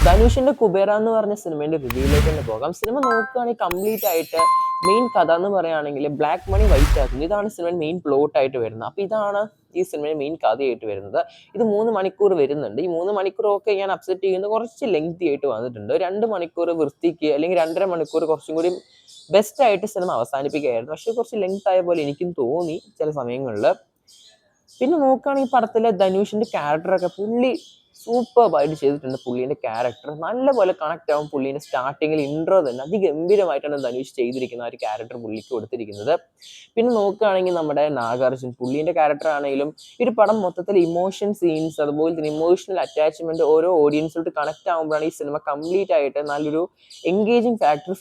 ധനുഷിന്റെ കുബേര എന്ന് പറഞ്ഞ സിനിമയുടെ റിവ്യൂയിലേക്ക് തന്നെ പോകാം. സിനിമ നോക്കുകയാണെങ്കിൽ കംപ്ലീറ്റ് ആയിട്ട് മെയിൻ കഥ എന്ന് പറയുകയാണെങ്കിൽ ബ്ലാക്ക് മണി വൈറ്റ് ആക്കുന്നു. ഇതാണ് സിനിമയുടെ മെയിൻ പ്ലോട്ട് ആയിട്ട് വരുന്നത്. അപ്പോൾ ഇതാണ് ഈ സിനിമയുടെ മെയിൻ കഥയായിട്ട് വരുന്നത്. ഇത് 3 മണിക്കൂർ വരുന്നുണ്ട്. ഈ 3 മണിക്കൂറൊക്കെ ഞാൻ അക്സെപ്റ്റ് ചെയ്യുന്നത് കുറച്ച് ലെങ്തി ആയിട്ട് വന്നിട്ടുണ്ട്. 2 മണിക്കൂർ വൃത്തിക്ക് അല്ലെങ്കിൽ 2.5 മണിക്കൂർ കുറച്ചും കൂടി ബെസ്റ്റ് ആയിട്ട് സിനിമ അവസാനിപ്പിക്കുകയായിരുന്നു. പക്ഷേ കുറച്ച് ലെങ്ത് ആയ പോലെ എനിക്കും തോന്നി ചില സമയങ്ങളിൽ. പിന്നെ നോക്കുകയാണെങ്കിൽ ഈ പടത്തിലെ ധനുഷിന്റെ ക്യാരക്ടറൊക്കെ പുള്ളി സൂപ്പർബായിട്ട് ചെയ്തിട്ടുണ്ട്. പുള്ളീൻ്റെ ക്യാരക്ടർ നല്ലപോലെ കണക്ട് ആവും. പുള്ളീൻ്റെ സ്റ്റാർട്ടിങ്ങിൽ ഇൻട്രോ തന്നെ അതിഗംഭീരമായിട്ടാണ് ധനുഷ് ചെയ്തിരിക്കുന്ന ആ ഒരു ക്യാരക്ടർ പുള്ളിക്ക് കൊടുത്തിരിക്കുന്നത്. പിന്നെ നോക്കുകയാണെങ്കിൽ നമ്മുടെ നാഗാർജുൻ പുള്ളീൻ്റെ ക്യാരക്ടർ ആണെങ്കിലും ഈ ഒരു പടം മൊത്തത്തിൽ ഇമോഷൻ സീൻസ് അതുപോലെ തന്നെ ഇമോഷണൽ അറ്റാച്ച്മെന്റ് ഓരോ ഓഡിയൻസിലോട്ട് കണക്ട് ആകുമ്പോഴാണ് ഈ സിനിമ കംപ്ലീറ്റ് ആയിട്ട് നല്ലൊരു എൻഗേജിങ് ഫാക്ടർ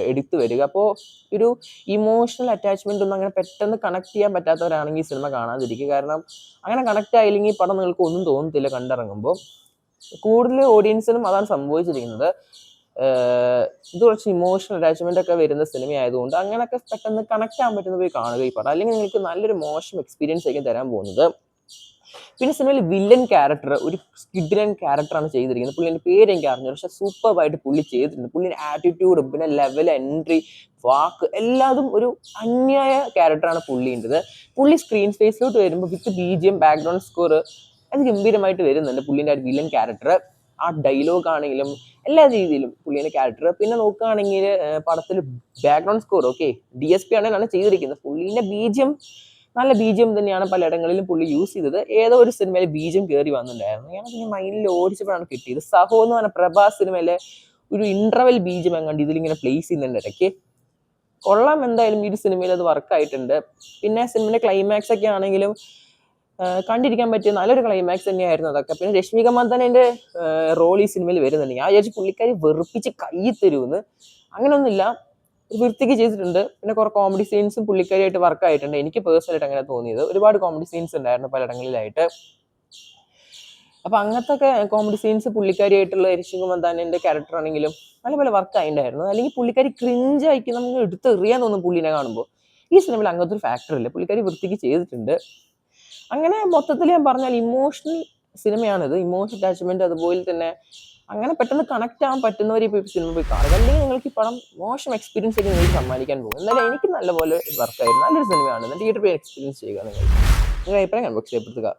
എടുത്തു വരിക. അപ്പോൾ ഒരു ഇമോഷണൽ അറ്റാച്ച്മെന്റ് ഒന്നും അങ്ങനെ പെട്ടെന്ന് കണക്ട് ചെയ്യാൻ പറ്റാത്തവരാണെങ്കിൽ ഈ സിനിമ കാണാതിരിക്കുക. കാരണം അങ്ങനെ കണക്ട് ആയില്ലെങ്കിൽ ഈ പടം നിങ്ങൾക്ക് ഒന്നും തോന്നത്തില്ല കണ്ടിറങ്ങുമ്പോൾ. കൂടുതൽ ഓഡിയൻസിനും അതാണ് സംഭവിച്ചിരിക്കുന്നത്. ഇത് കുറച്ച് ഇമോഷണൽ അറ്റാച്ച്മെന്റ് ഒക്കെ വരുന്ന സിനിമ ആയതുകൊണ്ട് അങ്ങനെയൊക്കെ പെട്ടെന്ന് കണക്ട് ആകാൻ പറ്റുന്ന പോയി കാണുക ഈ പടം. അല്ലെങ്കിൽ നിങ്ങൾക്ക് നല്ലൊരു മോശം എക്സ്പീരിയൻസ് ആയിരിക്കും തരാൻ പോകുന്നത്. പിന്നെ സിനിമയിൽ വില്ലൻ ക്യാരക്ടർ ഒരു സ്കിഡിലൻ ക്യാരക്ടറാണ് ചെയ്തിരിക്കുന്നത്. പുള്ളിൻ്റെ പേര് എനിക്ക് അറിഞ്ഞു, പക്ഷെ സൂപ്പർബായിട്ട് പുള്ളി ചെയ്തിട്ടുണ്ട്. പുള്ളിൻ്റെ ആറ്റിറ്റ്യൂഡും പിന്നെ ലെവൽ എൻട്രി വാക്ക് എല്ലാതും ഒരു അന്യായ ക്യാരക്ടറാണ് പുള്ളിൻ്റെത്. പുള്ളി സ്ക്രീൻ സ്പേസിലോട്ട് വരുമ്പോൾ വിത്ത് BGM ബാക്ക്ഗ്രൗണ്ട് സ്കോർ അത് ഗംഭീരമായിട്ട് വരുന്നുണ്ട്. പുള്ളിൻ്റെ ആ വില്ലൻ ക്യാരക്ടർ ആ ഡയലോഗ് ആണെങ്കിലും എല്ലാ രീതിയിലും പുള്ളിൻ്റെ ക്യാരക്ടർ. പിന്നെ നോക്കുകയാണെങ്കിൽ പടത്തിൽ ബാക്ക്ഗ്രൗണ്ട് സ്കോർ ഓക്കെ DSP ആണെന്നാണ് ചെയ്തിരിക്കുന്നത്. പുള്ളീൻ്റെ BGM നല്ല BGM തന്നെയാണ് പലയിടങ്ങളിലും പുള്ളി യൂസ് ചെയ്തത്. ഏതോ ഒരു സിനിമയിൽ BGM കയറി വന്നിട്ടുണ്ടായിരുന്നു. ഞാൻ പിന്നെ മൈൻഡിൽ ഓടിച്ചപ്പോഴാണ് കിട്ടിയത്. സഹോ എന്ന് പറഞ്ഞ പ്രഭാസ് സിനിമയിലെ ഒരു ഇന്റർവെൽ BGM എങ്ങാണ്ട് ഇതിലിങ്ങനെ പ്ലേസ് ചെയ്യുന്നുണ്ട് ഇടയ്ക്ക്. കൊള്ളാം, എന്തായാലും ഈ ഒരു സിനിമയിൽ അത് വർക്കായിട്ടുണ്ട്. പിന്നെ സിനിമയുടെ ക്ലൈമാക്സ് ഒക്കെ ആണെങ്കിലും കണ്ടിരിക്കാൻ പറ്റിയ നല്ലൊരു ക്ലൈമാക്സ് തന്നെയായിരുന്നു അതൊക്കെ. പിന്നെ രശ്മിക മന്ദനന്റെ റോൾ ഈ സിനിമയിൽ വരുന്നുണ്ട്. ഞാൻ വിചാരിച്ചു പുള്ളിക്കാരി വെറുപ്പിച്ച് കൈ തരുമെന്ന്. അങ്ങനെയൊന്നുമില്ല, വൃത്തിക്ക് ചെയ്തിട്ടുണ്ട്. പിന്നെ കുറെ കോമഡി സീൻസും പുള്ളിക്കാരിയായിട്ട് വർക്കായിട്ടുണ്ട്. എനിക്ക് പേഴ്സണലായിട്ട് അങ്ങനെ തോന്നിയത്. ഒരുപാട് കോമഡി സീൻസ് ഉണ്ടായിരുന്നു പലയിടങ്ങളിലായിട്ട്. അപ്പൊ അങ്ങനത്തെ ഒക്കെ കോമഡി സീൻസ് പുള്ളിക്കാരിയായിട്ടുള്ള രശ്മിക മന്ദാനന്റെ ക്യാരക്ടർ ആണെങ്കിലും നല്ലപോലെ വർക്ക് ആയിട്ടുണ്ടായിരുന്നു. അല്ലെങ്കിൽ പുള്ളിക്കാരി ക്രിഞ്ച് ആയിക്ക് നമുക്ക് എടുത്തെറിയാൻ തോന്നും പുള്ളിനെ കാണുമ്പോൾ. ഈ സിനിമയിൽ അങ്ങനത്തെ ഒരു ഫാക്ടർ ഇല്ല, പുള്ളിക്കാരി വൃത്തിക്ക് ചെയ്തിട്ടുണ്ട്. അങ്ങനെ മൊത്തത്തിൽ ഞാൻ പറഞ്ഞാൽ ഇമോഷണൽ സിനിമയാണിത്. ഇമോഷണൽ അറ്റാച്ച്മെന്റ് അതുപോലെ തന്നെ അങ്ങനെ പെട്ടെന്ന് കണക്ട് ആകാൻ പറ്റുന്നവർ ഇപ്പോൾ സിനിമ പോയി കാണുക. അല്ലെങ്കിൽ നിങ്ങൾക്ക് ഈ പടം മോശം എക്സ്പീരിയൻസ് ആയിട്ട് നിങ്ങൾക്ക് സമ്മാനിക്കാൻ പോകും. എന്നാലും എനിക്ക് നല്ലപോലെ വർക്കായിരുന്നു. നല്ലൊരു സിനിമയാണ്. തിയേറ്ററിൽ പോയി എക്സ്പീരിയൻസ് ചെയ്യുക. നിങ്ങൾ അഭിപ്രായം കമന്റ് ബോക്സിൽ രേഖപ്പെടുത്തുക.